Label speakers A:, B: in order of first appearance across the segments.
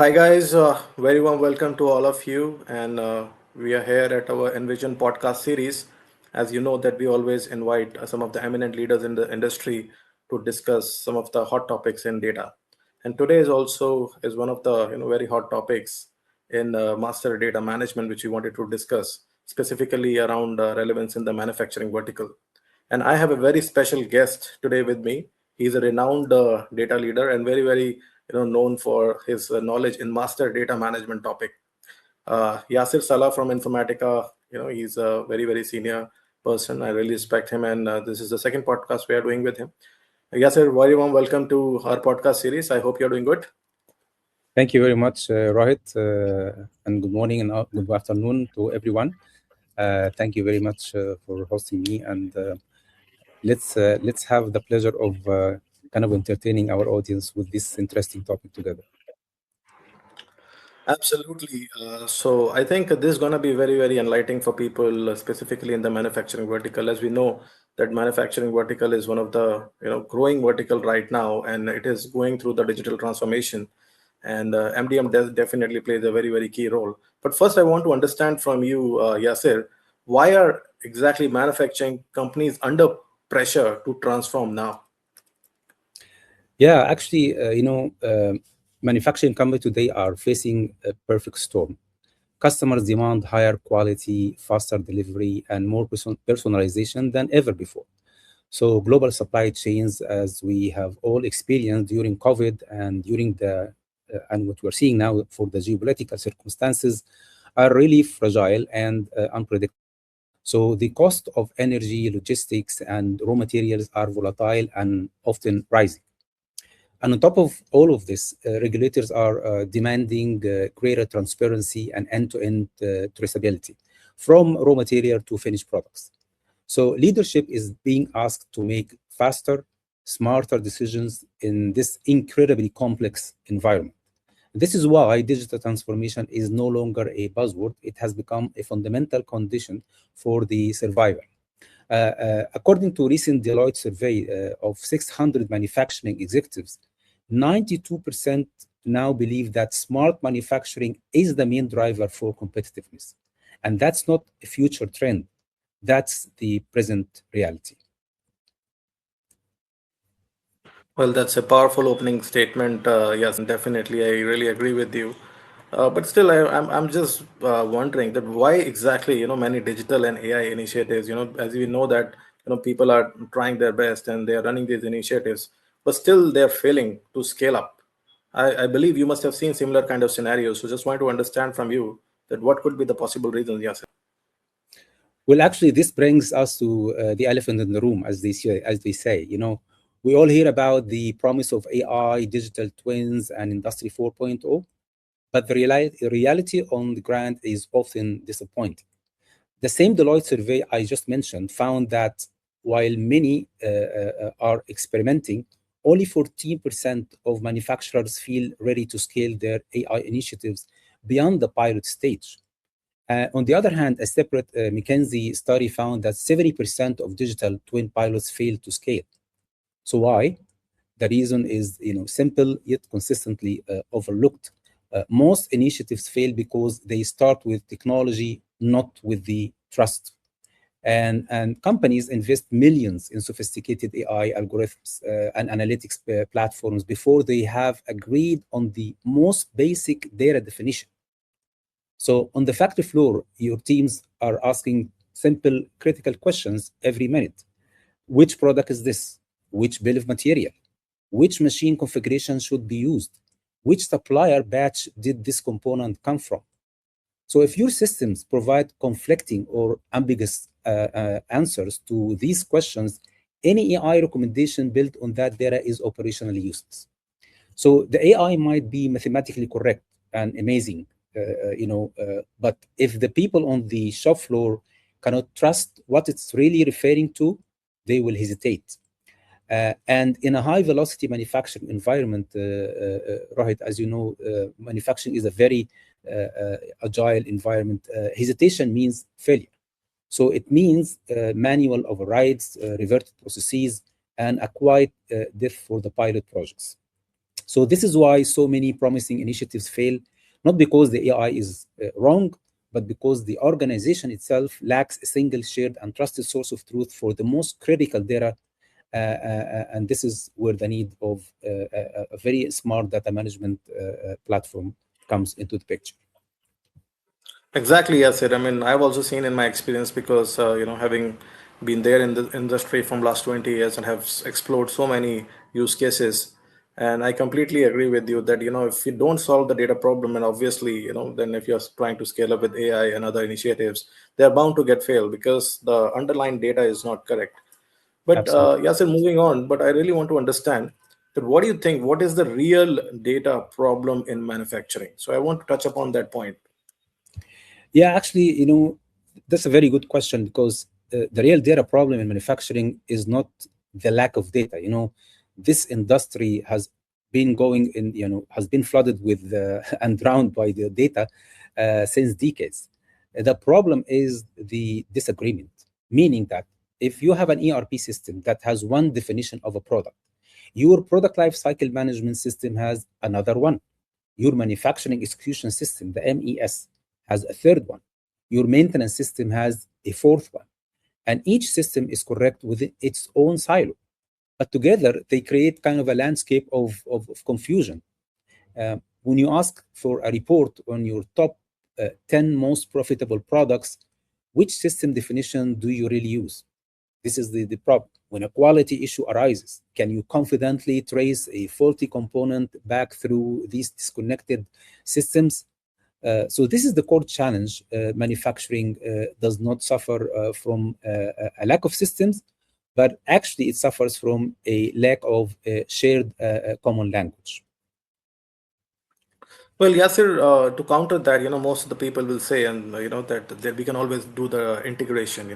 A: Hi guys, very warm welcome to all of you, and we are here at our Envision podcast series. As you know, that we always invite some of the eminent leaders in the industry to discuss some of the hot topics in data. And today is one of the very hot topics in master data management, which we wanted to discuss specifically around relevance in the manufacturing vertical. And I have a very special guest today with me. He's a renowned data leader and very known for his knowledge in master data management topic. Yasser Salah from Informatica, he's a very senior person. I really respect him, and this is the second podcast we are doing with him. Yasser, very warm welcome to our podcast series. I hope you're doing good.
B: Thank you very much, Rohit, and good morning and good afternoon to everyone. Thank you very much for hosting me, and let's have the pleasure of kind of entertaining our audience with this interesting topic together.
A: Absolutely. So I think this is going to be very enlightening for people, specifically in the manufacturing vertical. As we know, that manufacturing vertical is one of the growing vertical right now, and it is going through the digital transformation. And MDM definitely plays a very key role. But first, I want to understand from you, Yasser, why are exactly manufacturing companies under pressure to transform now?
B: Yeah, actually, manufacturing companies today are facing a perfect storm. Customers demand higher quality, faster delivery, and more personalization than ever before. So global supply chains, as we have all experienced during COVID and during the and what we're seeing now for the geopolitical circumstances, are really fragile and unpredictable. So the cost of energy, logistics, and raw materials are volatile and often rising. And on top of all of this, regulators are demanding greater transparency and end-to-end traceability from raw material to finished products. So leadership is being asked to make faster, smarter decisions in this incredibly complex environment. This is why digital transformation is no longer a buzzword. It has become a fundamental condition for the survival. According to recent Deloitte survey of 600 manufacturing executives, 92% now believe that smart manufacturing is the main driver for competitiveness. And that's not a future trend. That's the present reality.
A: Well, that's a powerful opening statement. Yes, and definitely, I really agree with you. But still, I'm just wondering that why exactly, many digital and AI initiatives, as we know that, people are trying their best and they are running these initiatives, but still they're failing to scale up. I believe you must have seen similar kind of scenarios. So just want to understand from you that what could be the possible reasons, yes.
B: Well, actually, this brings us to the elephant in the room, as they say. We all hear about the promise of AI, digital twins, and Industry 4.0, but the reality on the ground is often disappointing. The same Deloitte survey I just mentioned found that while many are experimenting, only 14% of manufacturers feel ready to scale their AI initiatives beyond the pilot stage. On the other hand, a separate McKinsey study found that 70% of digital twin pilots fail to scale. So why? The reason is simple yet consistently overlooked. Most initiatives fail because they start with technology, not with the trust. And companies invest millions in sophisticated AI algorithms and analytics platforms before they have agreed on the most basic data definition. So on the factory floor, your teams are asking simple, critical questions every minute. Which product is this? Which bill of material? Which machine configuration should be used? Which supplier batch did this component come from? So if your systems provide conflicting or ambiguous answers to these questions, any AI recommendation built on that data is operationally useless. So the AI might be mathematically correct and amazing, but if the people on the shop floor cannot trust what it's really referring to, they will hesitate. And in a high velocity manufacturing environment, Rohit, as you know, manufacturing is a very agile environment. Hesitation means failure. So it means manual overrides, reverted processes, and a quiet death for the pilot projects. So this is why so many promising initiatives fail, not because the AI is wrong, but because the organization itself lacks a single shared and trusted source of truth for the most critical data. And this is where the need of a very smart data management platform comes into the picture.
A: Exactly, yes, it. I mean, I've also seen in my experience because having been there in the industry from last 20 years and have explored so many use cases, and I completely agree with you that if you don't solve the data problem, and obviously then if you're trying to scale up with AI and other initiatives, they're bound to get failed because the underlying data is not correct. But
B: Absolutely.
A: Yasser, moving on, but I really want to understand that what do you think? What is the real data problem in manufacturing? So I want to touch upon that point.
B: Yeah, actually, that's a very good question because the real data problem in manufacturing is not the lack of data. This industry has been going in, has been flooded with and drowned by the data since decades. The problem is the disagreement, meaning that if you have an ERP system that has one definition of a product, your product life cycle management system has another one. Your manufacturing execution system, the MES, has a third one. Your maintenance system has a fourth one. And each system is correct within its own silo. But together, they create kind of a landscape of confusion. When you ask for a report on your top 10 most profitable products, which system definition do you really use? This is the problem. When a quality issue arises, can you confidently trace a faulty component back through these disconnected systems? So this is the core challenge. Manufacturing does not suffer from a lack of systems, but actually it suffers from a lack of shared common language.
A: Well, Yasir, to counter that, most of the people will say, and that we can always do the integration,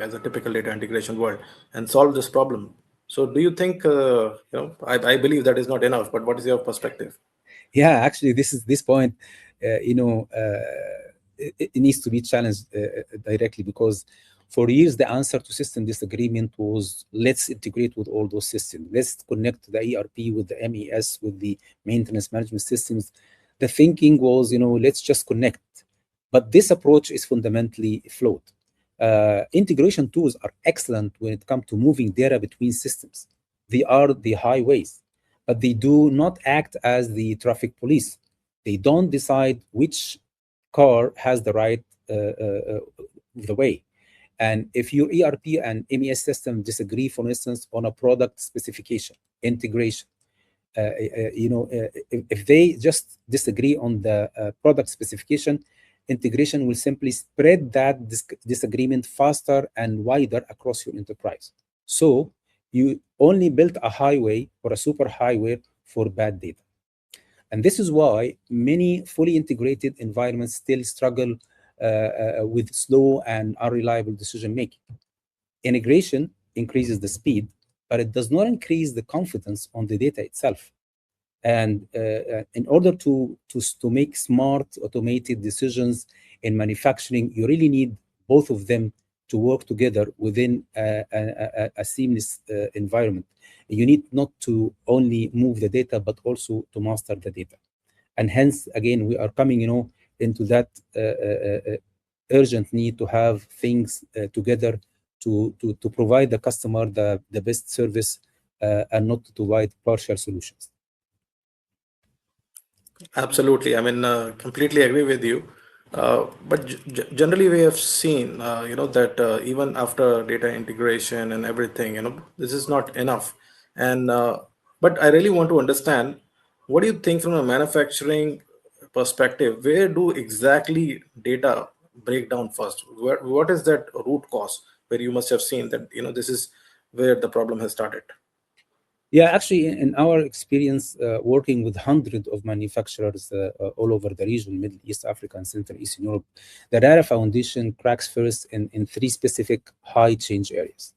A: as a typical data integration world, and solve this problem. So, do you think, I believe that is not enough, but what is your perspective?
B: Yeah, actually, this point, it needs to be challenged directly because for years the answer to system disagreement was let's integrate with all those systems, let's connect the ERP with the MES with the maintenance management systems. The thinking was, let's just connect, but this approach is fundamentally flawed. Integration tools are excellent when it comes to moving data between systems. They are the highways, but they do not act as the traffic police. They don't decide which car has the right the way. And if your ERP and MES system disagree, for instance, on a product specification, integration, if they just disagree on the product specification, integration will simply spread that disagreement faster and wider across your enterprise. So you only built a highway or a super highway for bad data. And this is why many fully integrated environments still struggle with slow and unreliable decision making. Integration increases the speed, but it does not increase the confidence on the data itself. And in order to make smart automated decisions in manufacturing, you really need both of them to work together within a seamless environment. You need not to only move the data, but also to master the data. And hence, again, we are coming, into that urgent need to have things together to provide the customer the best service and not to provide partial solutions.
A: Absolutely. I mean, completely agree with you. But generally, we have seen, that even after data integration and everything, this is not enough. And but I really want to understand, what do you think from a manufacturing perspective? Where do exactly data break down first? What is that root cause where you must have seen that this is where the problem has started?
B: Yeah, actually, in our experience working with hundreds of manufacturers all over the region, Middle East, Africa, and Central Eastern Europe, the data foundation cracks first in three specific high change areas: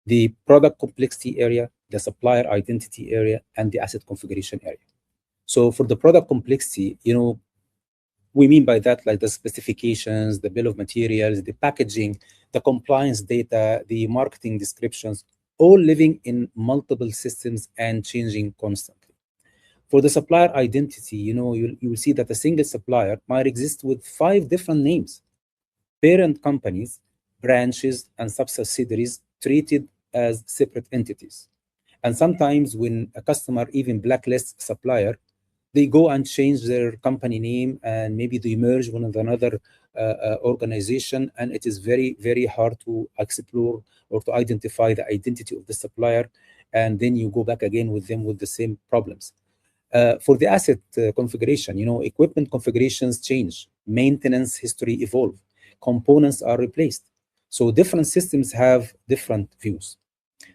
B: the product complexity area, the supplier identity area, and the asset configuration area. So for the product complexity, we mean by that like the specifications, the bill of materials, the packaging, the compliance data, the marketing descriptions, all living in multiple systems and changing constantly. For the supplier identity, you will see that a single supplier might exist with five different names, parent companies, branches, and subsidiaries treated as separate entities. And sometimes when a customer even blacklists a supplier, they go and change their company name and maybe they merge one with another organization. And it is very, very hard to explore or to identify the identity of the supplier. And then you go back again with them with the same problems. For the asset configuration, equipment configurations change, maintenance history evolve, components are replaced. So different systems have different views.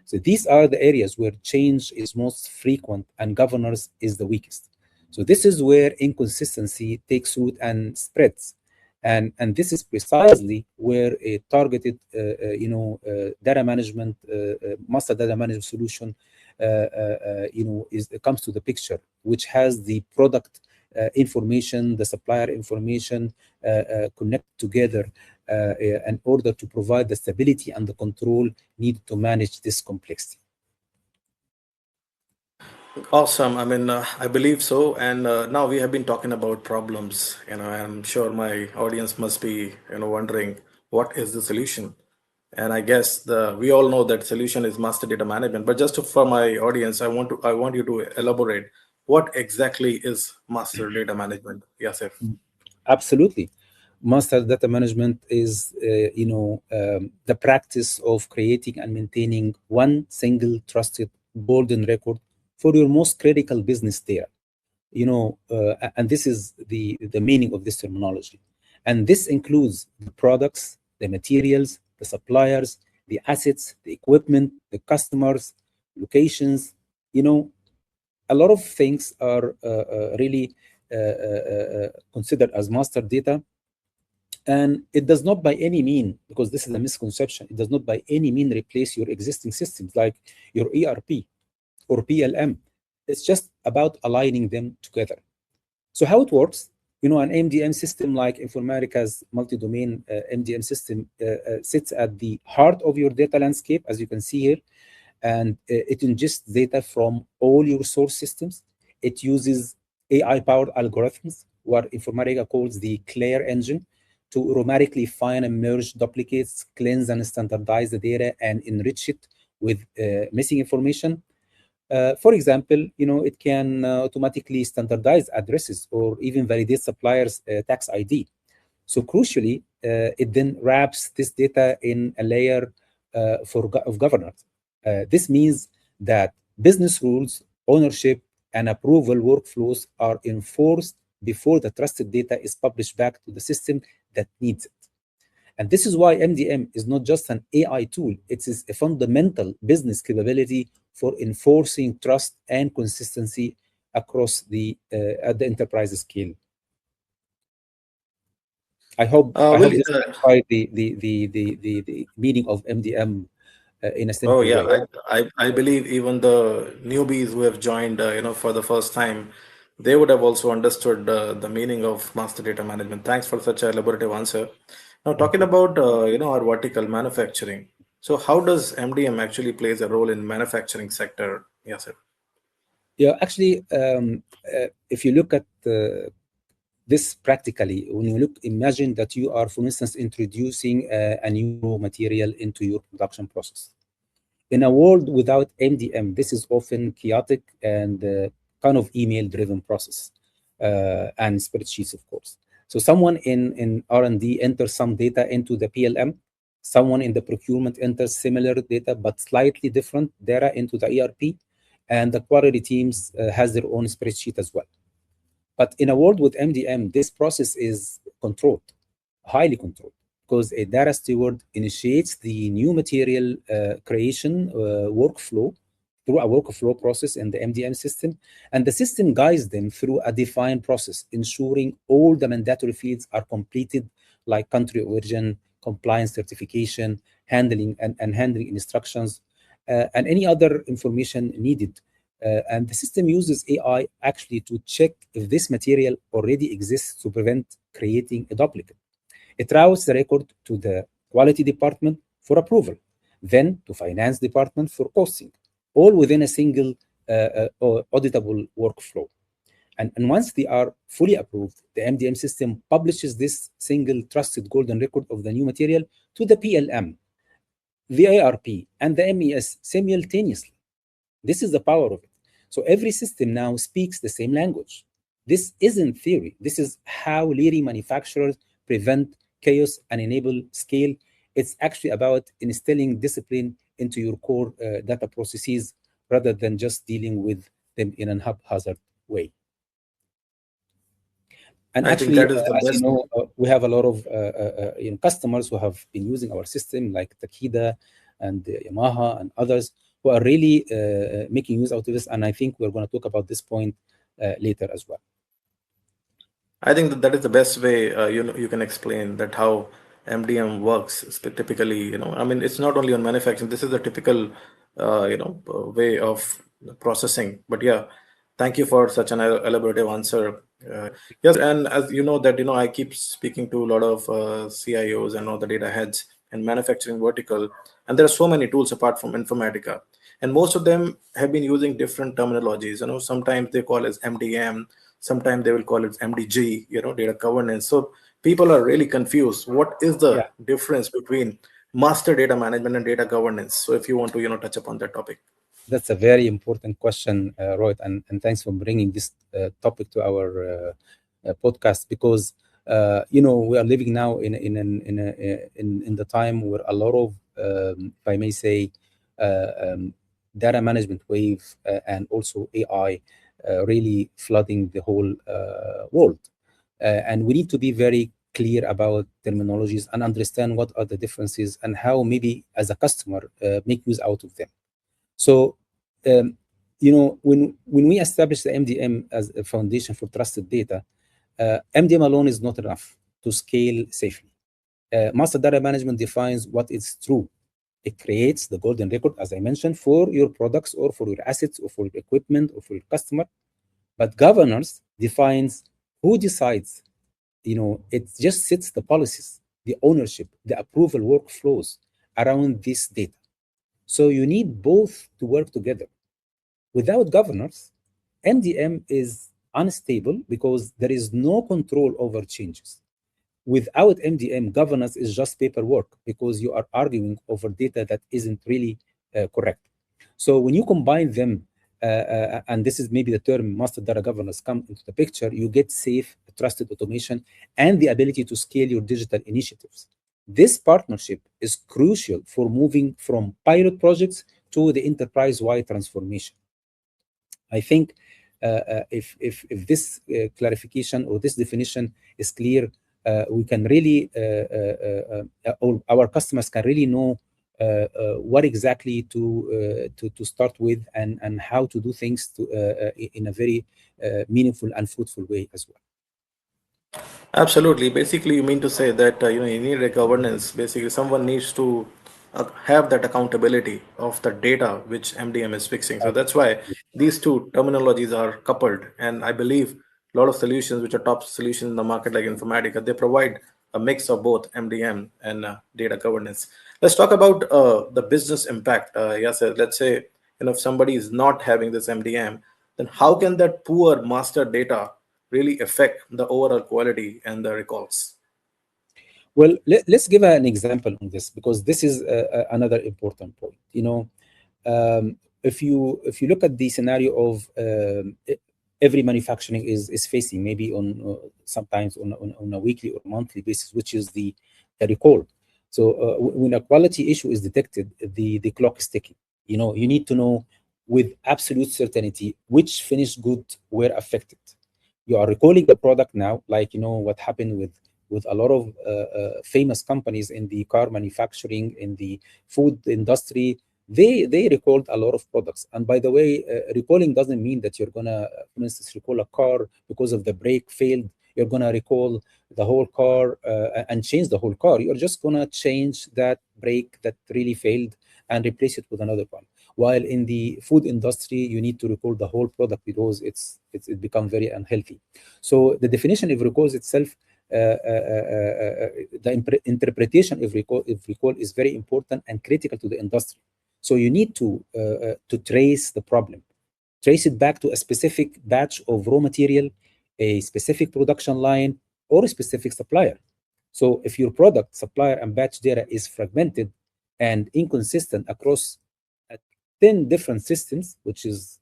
B: So these are the areas where change is most frequent and governance is the weakest. So this is where inconsistency takes root and spreads. And this is precisely where a targeted, data management, master data management solution, comes to the picture, which has the product information, the supplier information connect together in order to provide the stability and the control needed to manage this complexity.
A: Awesome. I mean, I believe so. And now we have been talking about problems. I'm sure my audience must be, wondering what is the solution. And I guess we all know that solution is master data management. But for my audience, I want you to elaborate what exactly is master data management. Yasser.
B: Absolutely. Master data management is, the practice of creating and maintaining one single trusted golden record for your most critical business data. And this is the meaning of this terminology. And this includes the products, the materials, the suppliers, the assets, the equipment, the customers, locations. A lot of things are really considered as master data. And it does not by any mean, because this is a misconception, it does not by any mean replace your existing systems like your ERP or PLM. It's just about aligning them together. So how it works, an MDM system like Informatica's multi-domain MDM system sits at the heart of your data landscape, as you can see here, and it ingests data from all your source systems. It uses AI-powered algorithms, what Informatica calls the CLAIRE engine, to automatically find and merge duplicates, cleanse and standardize the data, and enrich it with missing information. For example, it can automatically standardize addresses or even validate suppliers' tax ID. So crucially, it then wraps this data in a layer of governance. This means that business rules, ownership, and approval workflows are enforced before the trusted data is published back to the system that needs it. And this is why MDM is not just an AI tool, it is a fundamental business capability for enforcing trust and consistency across at the enterprise scale. I hope
A: Will,
B: this clarified the meaning of MDM in a
A: Oh
B: simple
A: yeah,
B: way.
A: I believe even the newbies who have joined, for the first time, they would have also understood the meaning of master data management. Thanks for such a elaborative answer. Now
B: Thank
A: talking
B: you.
A: about our vertical manufacturing. So how does MDM actually plays a role in manufacturing sector? Yes, sir.
B: Yeah, actually, if you look at this practically, when you look, imagine that you are, for instance, introducing a new raw material into your production process. In a world without MDM, this is often chaotic and kind of email-driven process and spreadsheets, of course. So someone in R&D enters some data into the PLM, someone in the procurement enters similar data but slightly different data into the ERP, and the quality teams has their own spreadsheet as well. But in a world with MDM, this process is controlled, highly controlled, because a data steward initiates the new material creation workflow through a workflow process in the MDM system, and the system guides them through a defined process, ensuring all the mandatory fields are completed, like country origin, compliance certification, and handling instructions, and any other information needed. And the system uses AI actually to check if this material already exists to prevent creating a duplicate. It routes the record to the quality department for approval, then to finance department for costing, all within a single auditable workflow. And once they are fully approved, the MDM system publishes this single trusted golden record of the new material to the PLM, the ARP, and the MES simultaneously. This is the power of it. So every system now speaks the same language. This isn't theory. This is how leading manufacturers prevent chaos and enable scale. It's actually about instilling discipline into your core data processes rather than just dealing with them in a haphazard way. And
A: I think
B: actually,
A: that is the
B: as you
A: best.
B: know, we have a lot of customers who have been using our system, like Takeda and Yamaha and others, who are really making use out of this. And I think we're going to talk about this point later as well.
A: I think that is the best way you can explain that how MDM works. Typically, I mean, it's not only on manufacturing. This is a typical way of processing. But yeah, thank you for such an elaborative answer. Yes, and as you know that I keep speaking to a lot of CIOs and all the data heads and manufacturing vertical, and there are so many tools apart from Informatica, and most of them have been using different terminologies. Sometimes they call it MDM, sometimes they will call it MDG, data governance. So people are really confused. What is the
B: Yeah,
A: difference between master data management and data governance? So if you want to touch upon that topic.
B: that's a very important question, Rohit, and thanks for bringing this topic to our podcast because we are living now in the time where a lot of, if I may say, data management wave and also AI really flooding the whole world, and we need to be very clear about terminologies and understand what are the differences and how maybe as a customer make use out of them. So, when we establish the MDM as a foundation for trusted data, MDM alone is not enough to scale safely. Master data management defines what is true. It creates the golden record, as I mentioned, for your products or for your assets or for your equipment or for your customer. But governance defines who decides. It just sets the policies, the ownership, the approval workflows around this data. So you need both to work together. Without governance, MDM is unstable because there is no control over changes. Without MDM, governance is just paperwork because you are arguing over data that isn't really correct. So when you combine them, and this is maybe the term master data governance come into the picture, you get safe, trusted automation, and the ability to scale your digital initiatives. This partnership is crucial for moving from pilot projects to the enterprise-wide transformation. I think if this clarification or this definition is clear, we can really, our customers can really know what exactly to start with and how to do things in a very meaningful and fruitful way as well.
A: Absolutely. Basically, you mean to say that you need a governance. Basically, someone needs to have that accountability of the data which MDM is fixing. So that's why these two terminologies are coupled. And I believe a lot of solutions, which are top solutions in the market, like Informatica, they provide a mix of both MDM and data governance. Let's talk about the business impact. Yes, let's say if somebody is not having this MDM, then how can that poor master data really affect the overall quality and the recalls?
B: Well, let's give an example on this because this is another important point. If you look at the scenario of every manufacturing is facing maybe on sometimes on a weekly or monthly basis, which is the recall. So when a quality issue is detected, the clock is ticking. You need to know with absolute certainty which finished good were affected. You are recalling a product now, like what happened with a lot of famous companies in the car manufacturing, in the food industry. They recalled a lot of products. And by the way, recalling doesn't mean that you're gonna, for instance, recall a car because of the brake failed. You're gonna recall the whole car and change the whole car. You're just gonna change that brake that really failed and replace it with another one. While in the food industry, you need to recall the whole product because it become very unhealthy. So the definition of recalls itself, the interpretation of recall is very important and critical to the industry. So you need to trace the problem, trace it back to a specific batch of raw material, a specific production line, or a specific supplier. So if your product, supplier, and batch data is fragmented and inconsistent across uh, 10 different systems, which is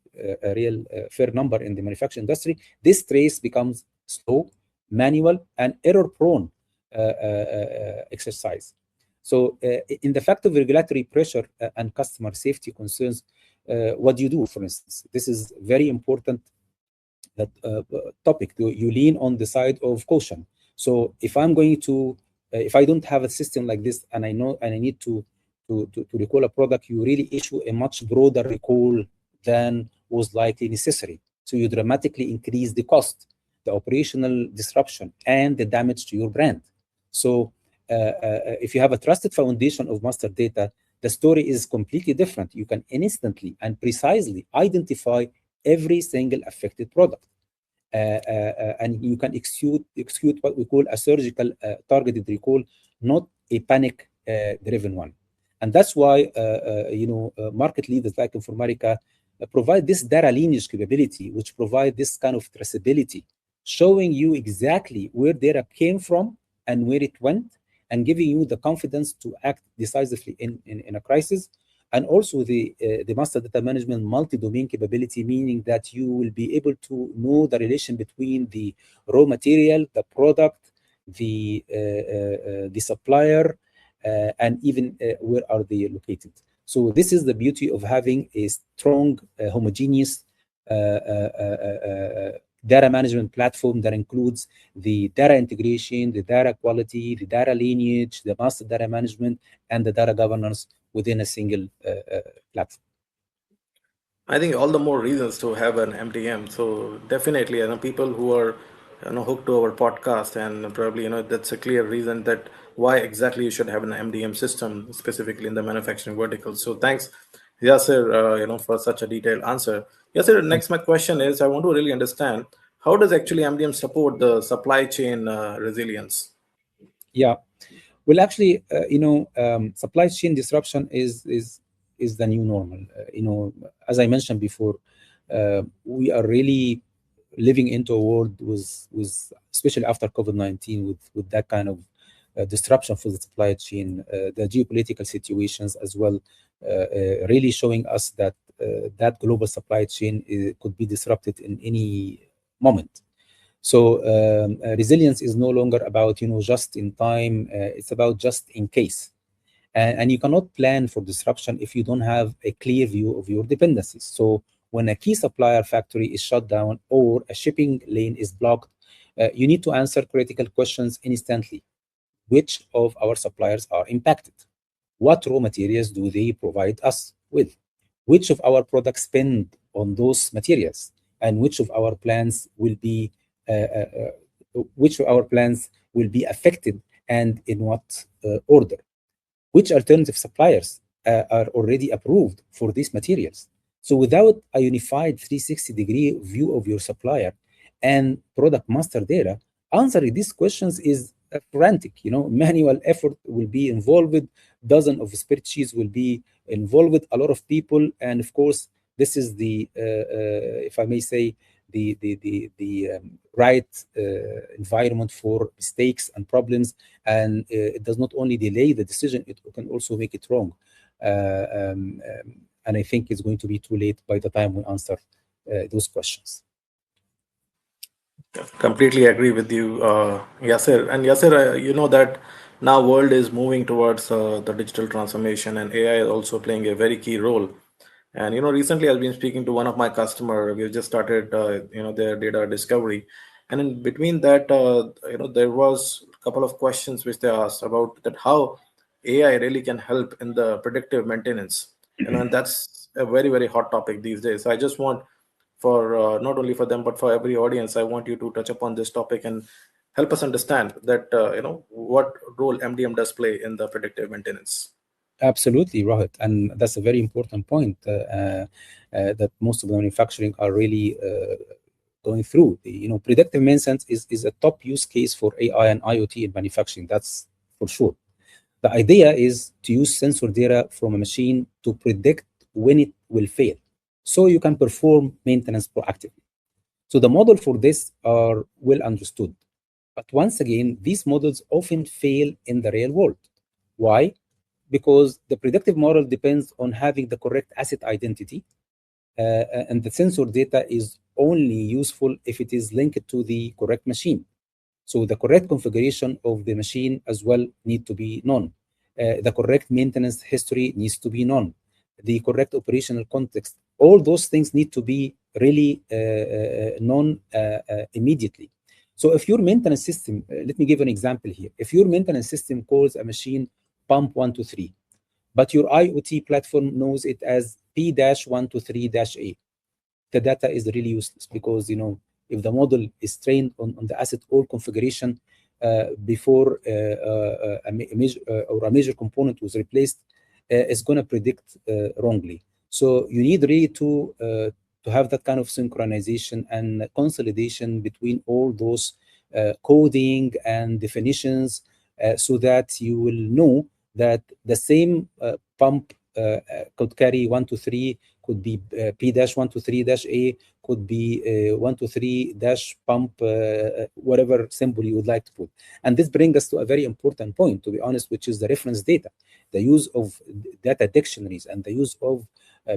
B: a real fair number in the manufacturing industry, this trace becomes slow, manual, and error-prone exercise. So in the fact of regulatory pressure and customer safety concerns, what do you do, for instance? This is very important that topic. You lean on the side of caution. So if I'm going to, if I don't have a system like this, and I know and I need to recall a product, you really issue a much broader recall than was likely necessary. So you dramatically increase the cost, the operational disruption, and the damage to your brand. So if you have a trusted foundation of master data, the story is completely different. You can instantly and precisely identify every single affected product. And you can execute what we call a surgical targeted recall, not a panic driven one. And that's why market leaders like Informatica provide this data lineage capability, which provide this kind of traceability, showing you exactly where data came from and where it went, and giving you the confidence to act decisively in a crisis. And also the master data management multi-domain capability, meaning that you will be able to know the relation between the raw material, the product, the supplier, and even where are they located. So this is the beauty of having a strong, homogeneous data management platform that includes the data integration, the data quality, the data lineage, the master data management, and the data governance within a single platform.
A: I think all the more reasons to have an MDM. So definitely, people who are, hooked to our podcast, and probably, that's a clear reason that why exactly you should have an MDM system, specifically in the manufacturing vertical. So thanks, Yasser, for such a detailed answer. Yasser, next my question is, I want to really understand how does actually MDM support the supply chain resilience?
B: Yeah, well, actually, supply chain disruption is the new normal. As I mentioned before, we are really living into a world with especially after COVID-19, with that kind of disruption for the supply chain, the geopolitical situations as well, really showing us that that global supply chain could be disrupted in any moment. So resilience is no longer about just in time. It's about just in case, and you cannot plan for disruption if you don't have a clear view of your dependencies. So when a key supplier factory is shut down or a shipping lane is blocked, you need to answer critical questions instantly. Which of our suppliers are impacted? What raw materials do they provide us with? Which of our products spend on those materials? And which of our plants will be affected, and in what order? Which alternative suppliers are already approved for these materials? So without a unified 360-degree view of your supplier and product master data, answering these questions is frantic. Manual effort will be involved, dozens of spreadsheets will be involved, a lot of people, and of course, this is the, if I may say, the right environment for mistakes and problems, and it does not only delay the decision, it can also make it wrong. And I think it's going to be too late by the time we answer those questions.
A: Completely agree with you, Yasser. And Yasser, you know that now world is moving towards the digital transformation, and AI is also playing a very key role. And recently I've been speaking to one of my customer. We've just started, their data discovery, and in between that, there was a couple of questions which they asked about that how AI really can help in the predictive maintenance. And that's a very very hot topic these days. So I just want for not only for them but for every audience, I want you to touch upon this topic and help us understand that what role MDM does play in the predictive maintenance.
B: Absolutely, Rohit, and that's a very important point that most of the manufacturing are really going through. Predictive maintenance is a top use case for AI and IoT in manufacturing. That's for sure. The idea is to use sensor data from a machine to predict when it will fail, so you can perform maintenance proactively. So the model for this are well understood. But once again, these models often fail in the real world. Why? Because the predictive model depends on having the correct asset identity, and the sensor data is only useful if it is linked to the correct machine. So the correct configuration of the machine as well need to be known. The correct maintenance history needs to be known. The correct operational context. All those things need to be really known immediately. So if your maintenance system, let me give an example here. If your maintenance system calls a machine pump 123, but your IoT platform knows it as P-123-A, the data is really useless, because if the model is trained on the asset or configuration before a major or a major component was replaced, it's going to predict wrongly. So you need really to have that kind of synchronization and consolidation between all those coding and definitions, so that you will know that the same pump could carry 123, could be P-123-A, could be 123 dash pump, whatever symbol you would like to put. And this brings us to a very important point, to be honest, which is the reference data, the use of data dictionaries, and the use of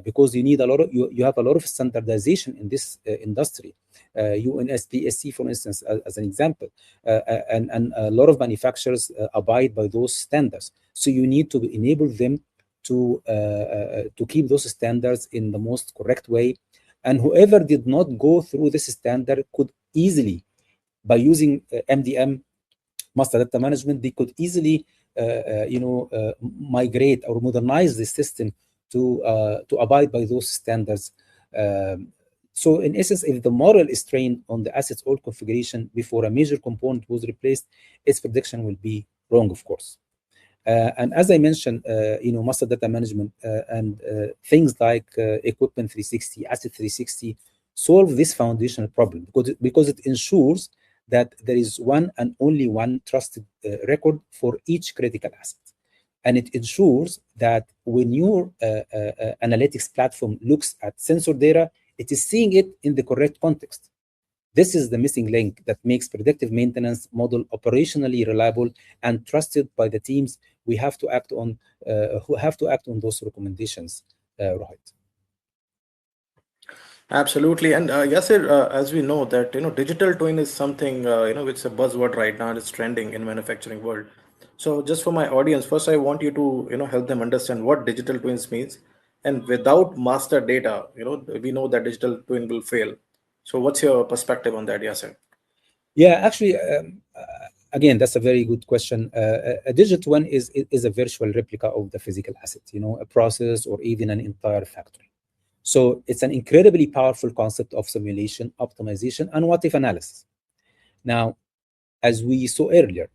B: because you need a lot of you have a lot of standardization in this industry. UNSPSC, for instance, as an example, and a lot of manufacturers abide by those standards. So you need to enable them to keep those standards in the most correct way. And whoever did not go through this standard could easily, by using MDM, master data management, they could easily migrate or modernize the system to abide by those standards. So in essence, if the model is trained on the assets or configuration before a major component was replaced, its prediction will be wrong, of course. And as I mentioned, master data management and things like equipment 360, asset 360 solve this foundational problem, because it ensures that there is one and only one trusted record for each critical asset. And it ensures that when your analytics platform looks at sensor data, it is seeing it in the correct context. This is the missing link that makes predictive maintenance model operationally reliable and trusted by the teams we have to act on, who have to act on those recommendations, Rohit.
A: Absolutely, and Yasir, as we know that digital twin is something which is a buzzword right now and it's trending in manufacturing world. So just for my audience, first I want you to help them understand what digital twins means, and without master data, we know that digital twin will fail. So what's your perspective on that, Yasir?
B: Yeah, actually, again, that's a very good question. A digital twin is a virtual replica of the physical asset, a process or even an entire factory. So it's an incredibly powerful concept of simulation, optimization, and what if analysis. Now, as we saw earlier,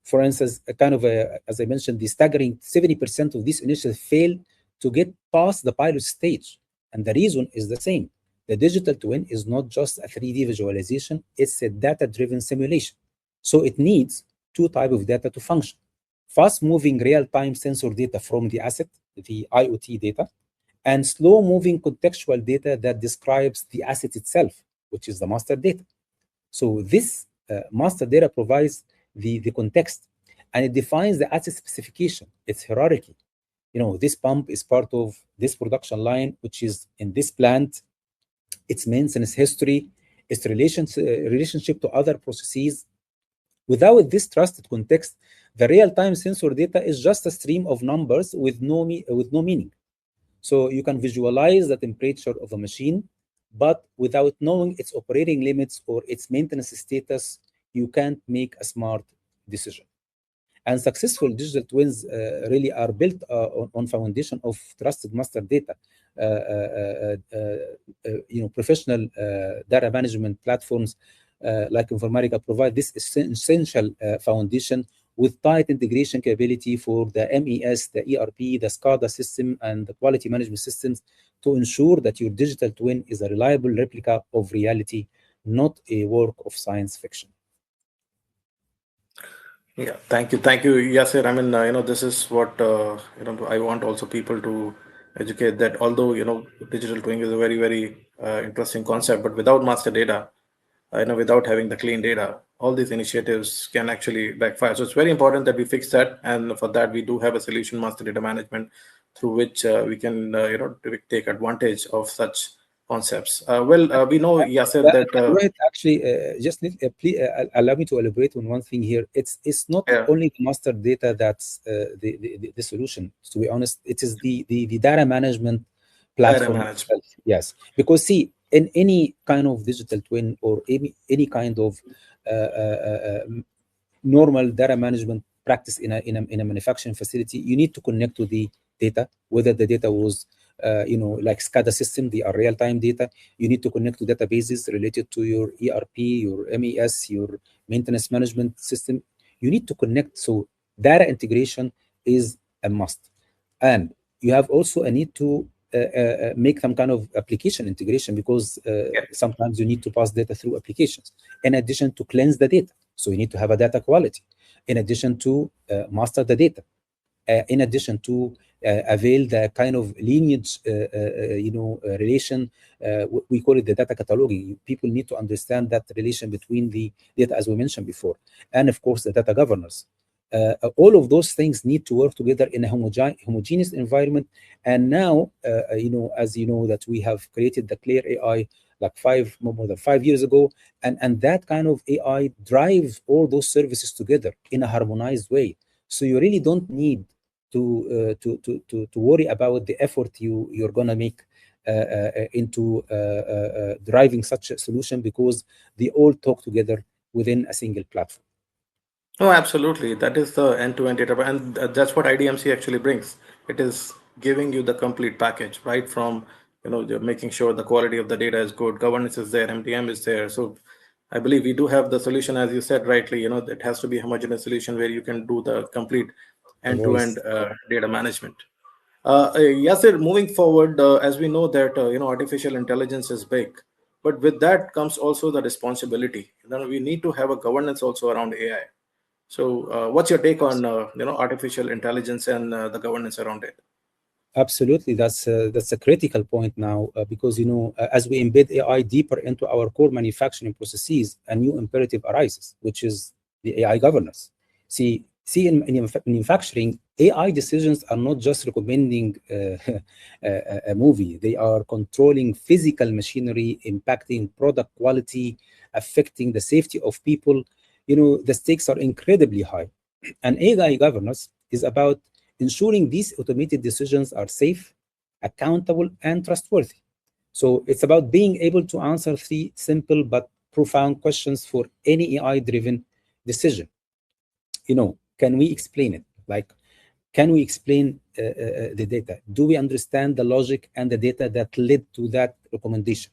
B: for instance, as I mentioned, the staggering 70% of these initiatives fail to get past the pilot stage. And the reason is the same. The digital twin is not just a 3D visualization, it's a data-driven simulation. So it needs two types of data to function. Fast-moving real-time sensor data from the asset, the IoT data, and slow-moving contextual data that describes the asset itself, which is the master data. So this master data provides the context, and it defines the asset specification, its hierarchy. This pump is part of this production line, which is in this plant, its maintenance history, its relationship to other processes. Without this trusted context, the real-time sensor data is just a stream of numbers with no meaning. So you can visualize the temperature of a machine, but without knowing its operating limits or its maintenance status, you can't make a smart decision. And successful digital twins really are built on foundation of trusted master data. Professional data management platforms like Informatica provide this essential foundation with tight integration capability for the MES, the ERP, the SCADA system, and the quality management systems to ensure that your digital twin is a reliable replica of reality, not a work of science fiction.
A: Yeah, thank you, Yasir. I mean, this is what I want also people to educate that although digital twin is a very very interesting concept, but without master data, without having the clean data, all these initiatives can actually backfire. So it's very important that we fix that, and for that we do have a solution, master data management, through which we can take advantage of such concepts. We know, Yasser, that
B: Rohit, actually, just please allow me to elaborate on one thing here. It's not
A: yeah,
B: only the master data that's the solution. To be honest, it is the data management
A: data
B: platform
A: management.
B: itself. Yes, because see, in any kind of digital twin or any kind of normal data management practice in a manufacturing facility, you need to connect to the data, whether the data was like SCADA system, they are real-time data. You need to connect to databases related to your ERP, your MES, your maintenance management system. You need to connect. So data integration is a must. And you have also a need to make some kind of application integration, because
A: Yeah.
B: sometimes you need to pass data through applications. In addition to cleanse the data, so you need to have a data quality. In addition to master the data, in addition to avail the kind of lineage, relation. We call it the data cataloging. People need to understand that relation between the data, as we mentioned before, and of course the data governance. All of those things need to work together in a homogeneous environment. And now, as you know, that we have created the Clear AI like more than 5 years ago, and that kind of AI drives all those services together in a harmonized way. So you really don't need to worry about the effort you're gonna make into driving such a solution, because they all talk together within a single platform.
A: Oh, absolutely. That is the end-to-end data, and that's what IDMC actually brings. It is giving you the complete package, right? From making sure the quality of the data is good, governance is there, MDM is there. So I believe we do have the solution, as you said rightly. It has to be a homogeneous solution where you can do the complete end-to-end
B: Always.
A: data management. Yasir, moving forward, as we know that artificial intelligence is big, but with that comes also the responsibility. We need to have a governance also around AI. So, what's your take on artificial intelligence and the governance around it?
B: Absolutely, that's a critical point now, because as we embed AI deeper into our core manufacturing processes, a new imperative arises, which is the AI governance. In manufacturing, AI decisions are not just recommending a movie; they are controlling physical machinery, impacting product quality, affecting the safety of people. The stakes are incredibly high, and AI governance is about ensuring these automated decisions are safe, accountable, and trustworthy. So it's about being able to answer three simple but profound questions for any AI-driven decision. Can we explain it? Like, can we explain the data? Do we understand the logic and the data that led to that recommendation?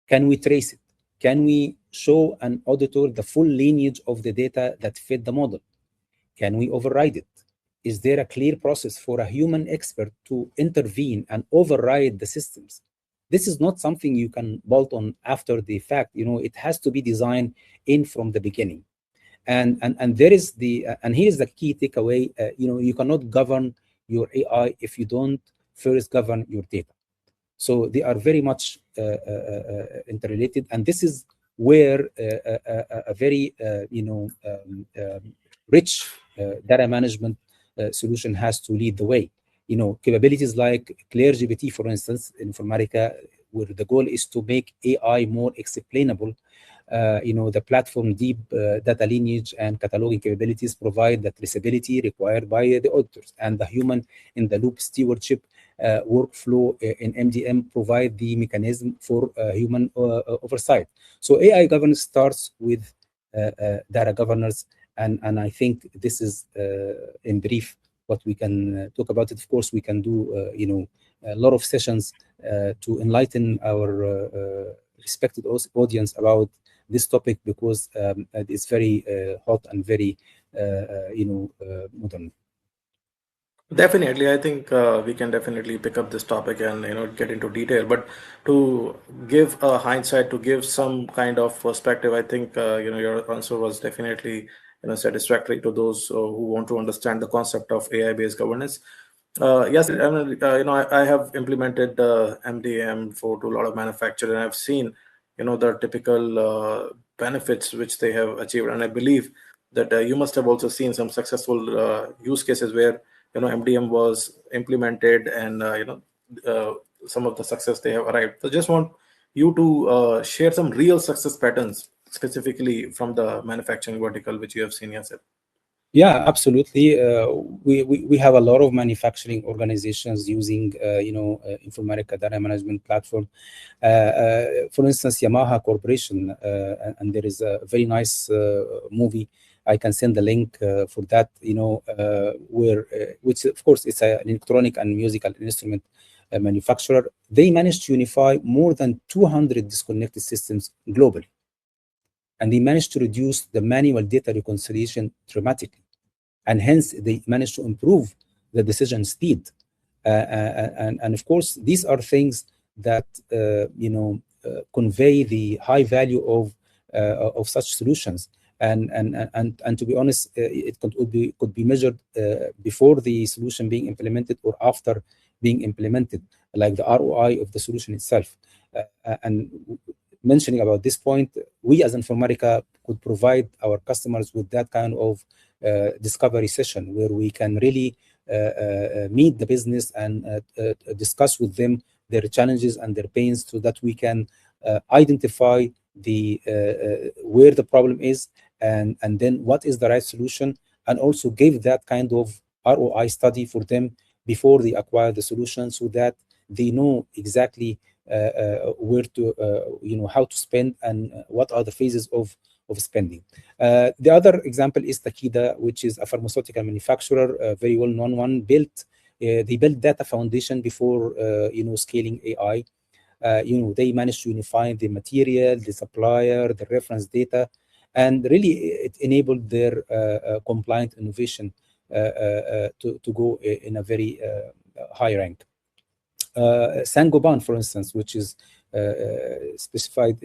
B: Can we trace it? Can we show an auditor the full lineage of the data that fit the model? Can we override it? Is there a clear process for a human expert to intervene and override the systems? This is not something you can bolt on after the fact. It has to be designed in from the beginning. And there is and here's the key takeaway. You cannot govern your AI if you don't first govern your data. So they are very much interrelated, and this is where a very rich data management solution has to lead the way. Capabilities like Clear GPT, for instance, in Informatica, where the goal is to make AI more explainable. The platform deep data lineage and cataloging capabilities provide the traceability required by the auditors, and the human in the loop stewardship workflow in MDM provide the mechanism for human oversight. So AI governance starts with data governance, and I think this is in brief what we can talk about it. Of course, we can do a lot of sessions to enlighten our respected audience about this topic, because it's very hot and very modern.
A: Definitely, I think we can definitely pick up this topic and get into detail. But to give a hindsight, to give some kind of perspective, I think your answer was definitely satisfactory to those who want to understand the concept of AI-based governance. Yes, I mean, I have implemented MDM for to a lot of manufacturer, and I've seen, the typical benefits which they have achieved, and I believe that you must have also seen some successful use cases where MDM was implemented, and uh, some of the success they have arrived. So, just want you to share some real success patterns specifically from the manufacturing vertical which you have seen yourself.
B: Yeah, absolutely. We have a lot of manufacturing organizations using Informatica data management platform. For instance, Yamaha Corporation, and there is a very nice movie. I can send the link for that. Where which of course it's an electronic and musical instrument manufacturer. They managed to unify more than 200 disconnected systems globally, and they managed to reduce the manual data reconciliation dramatically, and hence they managed to improve the decision speed. And of course, these are things that convey the high value of such solutions. And to be honest, it could be measured before the solution being implemented or after being implemented, like the ROI of the solution itself. And mentioning about this point, we as Informatica could provide our customers with that kind of discovery session where we can really meet the business and discuss with them their challenges and their pains so that we can identify the where the problem is, and then what is the right solution, and also give that kind of ROI study for them before they acquire the solution so that they know exactly where to how to spend and what are the phases of spending. The other example is Takeda, which is a pharmaceutical manufacturer, a very well-known one. They built data foundation before scaling AI. They managed to unify the material, the supplier, the reference data, and really it enabled their compliant innovation to go in a very high rank. Saint-Gobain, for instance, which is specialized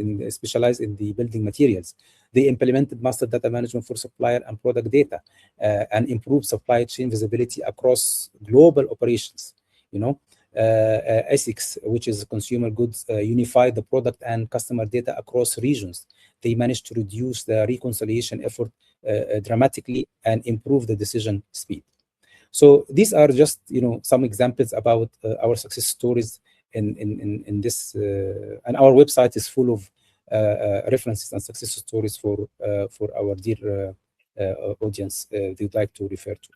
B: in the building materials. They implemented master data management for supplier and product data and improved supply chain visibility across global operations. Essex, which is consumer goods, unified the product and customer data across regions. They managed to reduce the reconciliation effort dramatically and improve the decision speed. So these are just some examples about our success stories in this, and our website is full of references and success stories for our dear audience they'd like to refer to.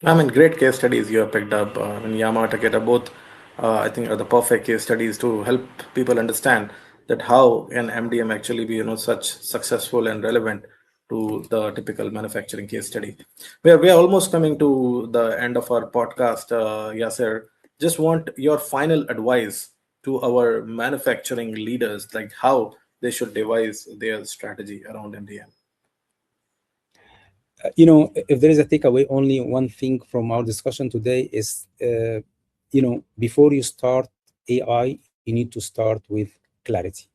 A: I mean, great case studies you have picked up. I mean, Yama, Takeda, both, I think, are the perfect case studies to help people understand that how an MDM actually be, such successful and relevant to the typical manufacturing case study. We are almost coming to the end of our podcast, Yasser. Just want your final advice to our manufacturing leaders, like how they should devise their strategy around MDM.
B: If there is a takeaway, only one thing from our discussion today is, before you start AI, you need to start with clarity.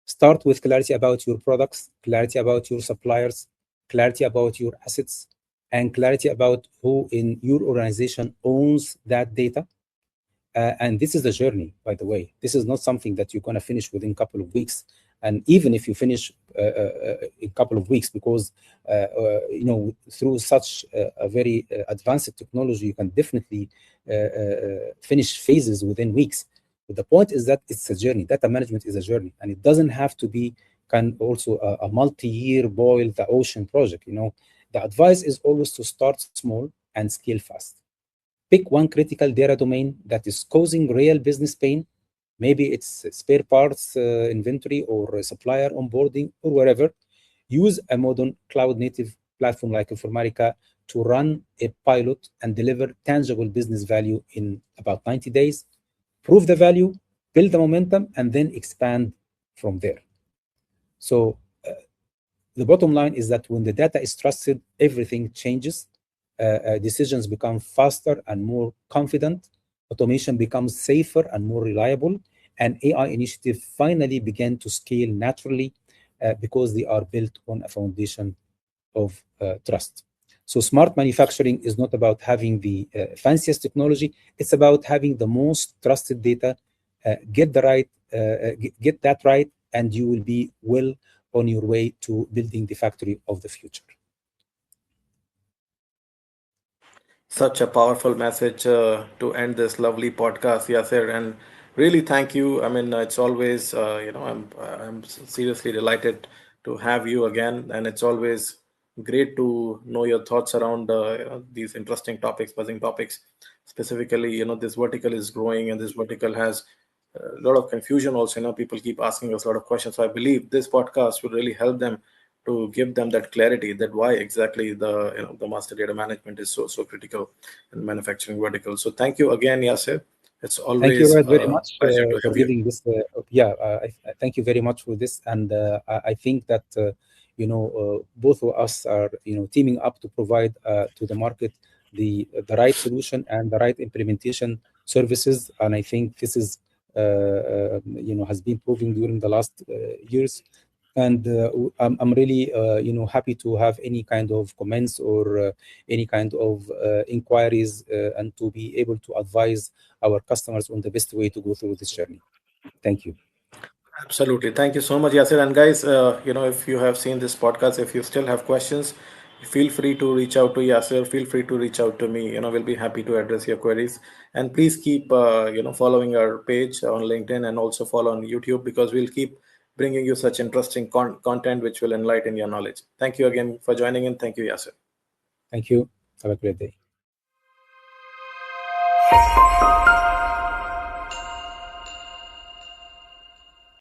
B: Start with clarity about your products, clarity about your suppliers, clarity about your assets, and clarity about who in your organization owns that data. And this is a journey, by the way. This is not something that you're going to finish within a couple of weeks. And even if you finish in a couple of weeks, because through such a very advanced technology, you can definitely finish phases within weeks. But the point is that it's a journey. Data management is a journey, and it doesn't have to be can also a multi-year boil the ocean project. The advice is always to start small and scale fast. Pick one critical data domain that is causing real business pain. Maybe it's spare parts inventory or supplier onboarding or whatever. Use a modern cloud native platform like Informatica to run a pilot and deliver tangible business value in about 90 days. Prove the value, build the momentum, and then expand from there. So the bottom line is that when the data is trusted, everything changes. Decisions become faster and more confident. Automation becomes safer and more reliable. And AI initiatives finally begin to scale naturally because they are built on a foundation of trust. So smart manufacturing is not about having the fanciest technology. It's about having the most trusted data. Get the right, get that right, and you will be well on your way to building the factory of the future.
A: Such a powerful message to end this lovely podcast, Yasser. And really, thank you. I mean, it's always, I'm seriously delighted to have you again, and it's always great to know your thoughts around these interesting topics, buzzing topics. Specifically, this vertical is growing, and this vertical has a lot of confusion. Also, people keep asking us a lot of questions. So I believe this podcast will really help them to give them that clarity that why exactly the master data management is so critical in manufacturing vertical. So thank you again, Yasser. It's
B: Thank you,
A: always
B: Rohit, very
A: a
B: much
A: pleasure to
B: for
A: have you.
B: giving this. Yeah, I thank you very much for this, and I think that both of us are teaming up to provide to the market the right solution and the right implementation services, and I think this is has been proving during the last years. And I'm really happy to have any kind of comments or any kind of inquiries and to be able to advise our customers on the best way to go through this journey. Thank you.
A: Absolutely. Thank you so much, Yasser. And guys, if you have seen this podcast, if you still have questions, feel free to reach out to Yasser. Feel free to reach out to me. We'll be happy to address your queries. And please keep, following our page on LinkedIn and also follow on YouTube because we'll keep bringing you such interesting content which will enlighten your knowledge. Thank you again for joining in. Thank you, Yasser.
B: Thank you. Have a great day.